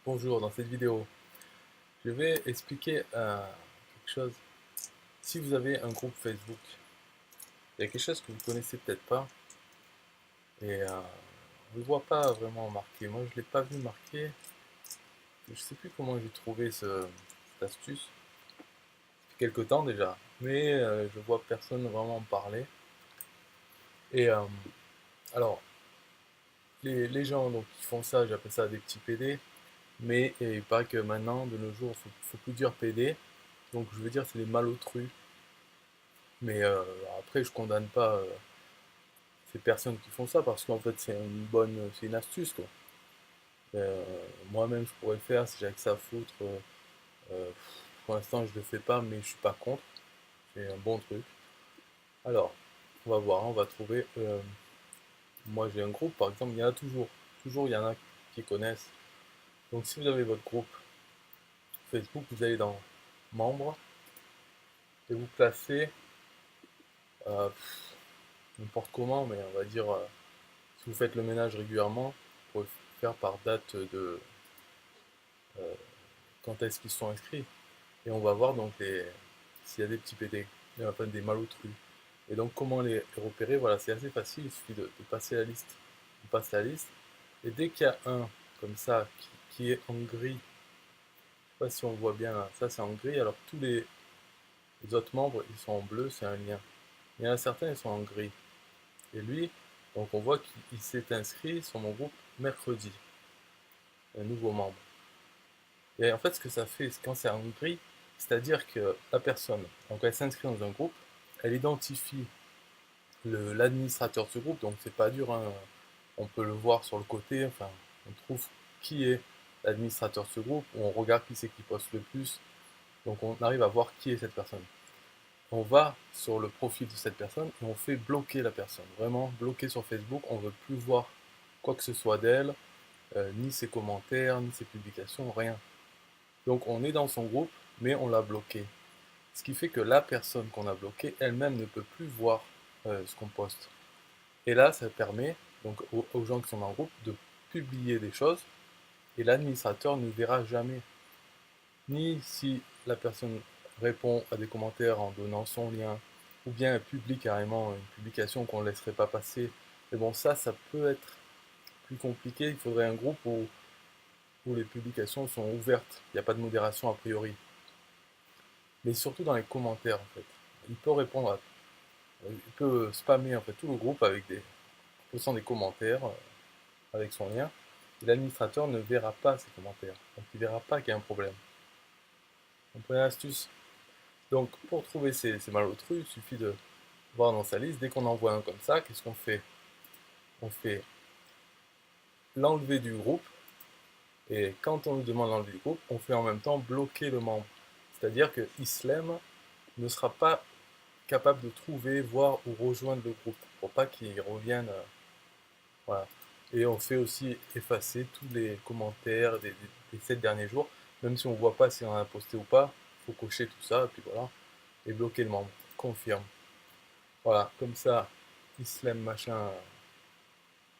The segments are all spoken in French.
Bonjour, dans cette vidéo, je vais expliquer quelque chose. Si vous avez un groupe Facebook, il y a quelque chose que vous connaissez peut-être pas et on ne le voit pas vraiment marqué. Moi, je ne l'ai pas vu marqué. Je ne sais plus comment j'ai trouvé cette astuce. Depuis quelque temps déjà, mais je vois personne vraiment en parler. Et alors, les gens donc, qui font ça, j'appelle ça des petits PD. Mais il paraît que maintenant, de nos jours, faut plus dire PD. Donc, je veux dire, c'est des malotrus. Mais après, je condamne pas ces personnes qui font ça parce qu'en fait, c'est une astuce quoi. Euh, Moi-même, je pourrais le faire si j'avais que ça à foutre. Euh, pour l'instant, je le fais pas, mais je suis pas contre. C'est un bon truc. Alors, on va voir, on va trouver. Moi, j'ai un groupe, par exemple, il y en a toujours, il y en a qui connaissent. Donc, si vous avez votre groupe Facebook, vous allez dans Membres et vous placez euh, n'importe comment, mais on va dire si vous faites le ménage régulièrement, vous pouvez faire par date de euh, quand est-ce qu'ils sont inscrits. Et on va voir donc s'il y a des petits PD, enfin des malotrus. Et donc comment les repérer, voilà, c'est assez facile, il suffit de passer la liste. On passe la liste, et dès qu'il y a un comme ça qui est en gris, je ne sais pas si on voit bien là, ça c'est en gris, alors tous les autres membres ils sont en bleu, c'est un lien. Il y en a certains ils sont en gris. Et lui, donc on voit qu'il s'est inscrit sur mon groupe mercredi, un nouveau membre. Et en fait, ce que ça fait, quand c'est en gris, c'est-à-dire que la personne, donc elle s'inscrit dans un groupe, elle identifie l'administrateur de ce groupe, donc c'est pas dur, hein, on peut le voir sur le côté, enfin, on trouve qui est l'administrateur de ce groupe, on regarde qui c'est qui poste le plus, donc on arrive à voir qui est cette personne. On va sur le profil de cette personne et on fait bloquer la personne, vraiment bloquer sur Facebook, on ne veut plus voir quoi que ce soit d'elle, ni ses commentaires, ni ses publications, rien. Donc on est dans son groupe, mais on l'a bloqué. Ce qui fait que la personne qu'on a bloquée elle-même ne peut plus voir ce qu'on poste. Et là, ça permet donc aux gens qui sont dans le groupe de publier des choses et l'administrateur ne verra jamais. Ni si la personne répond à des commentaires en donnant son lien, ou bien elle publie carrément une publication qu'on ne laisserait pas passer. Mais bon, ça peut être plus compliqué. Il faudrait un groupe où les publications sont ouvertes. Il n'y a pas de modération a priori. Mais surtout dans les commentaires en fait. Il peut répondre il peut spammer en fait tout le groupe avec postant des commentaires avec son lien. Et l'administrateur ne verra pas ces commentaires. Donc il ne verra pas qu'il y a un problème. On prend l'astuce. Donc pour trouver ces malotrus, il suffit de voir dans sa liste. Dès qu'on envoie un comme ça, qu'est-ce qu'on fait? On fait l'enlever du groupe. Et quand on nous demande d'enlever du groupe, on fait en même temps bloquer le membre. C'est-à-dire que Islem ne sera pas capable de trouver, voir ou rejoindre le groupe pour pas qu'il revienne. Voilà. Et on fait aussi effacer tous les commentaires des 7 derniers jours, même si on ne voit pas si on a posté ou pas, il faut cocher tout ça, et puis voilà, et bloquer le membre. Confirme. Voilà, comme ça, Islam machin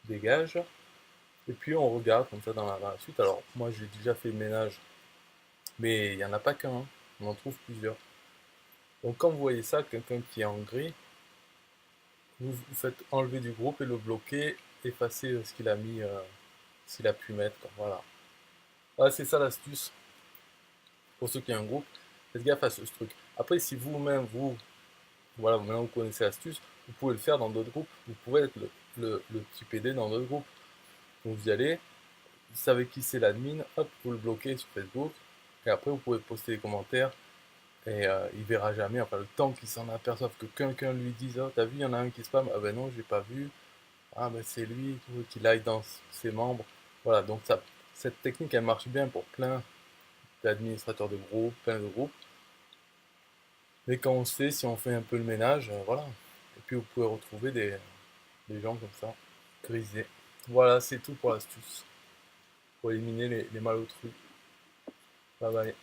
dégage. Et puis on regarde comme ça dans la suite. Alors moi j'ai déjà fait le ménage, mais il n'y en a pas qu'un, hein. On en trouve plusieurs. Donc quand vous voyez ça, quelqu'un qui est en gris, vous faites enlever du groupe et le bloquer, effacer ce qu'il a mis, s'il a pu mettre, quoi. Voilà. Voilà, c'est ça l'astuce pour ceux qui ont un groupe. Faites gaffe à ce truc. Après, si vous-même, voilà, maintenant vous connaissez l'astuce, vous pouvez le faire dans d'autres groupes. Vous pouvez être le petit PD dans d'autres groupes. Donc vous y allez, vous savez qui c'est l'admin, hop, vous le bloquez sur Facebook, et après vous pouvez poster des commentaires, et il verra jamais, enfin le temps qu'il s'en aperçoive, que quelqu'un lui dise, oh t'as vu, il y en a un qui spam, ah ben non, j'ai pas vu, ah ben c'est lui, qu'il aille dans ses membres. Voilà, donc cette technique elle marche bien pour plein d'administrateurs de groupes, plein de groupes. Mais quand on sait, si on fait un peu le ménage, voilà. Et puis vous pouvez retrouver des gens comme ça, grisés. Voilà, c'est tout pour l'astuce. Pour éliminer les malotrus. Bye bye.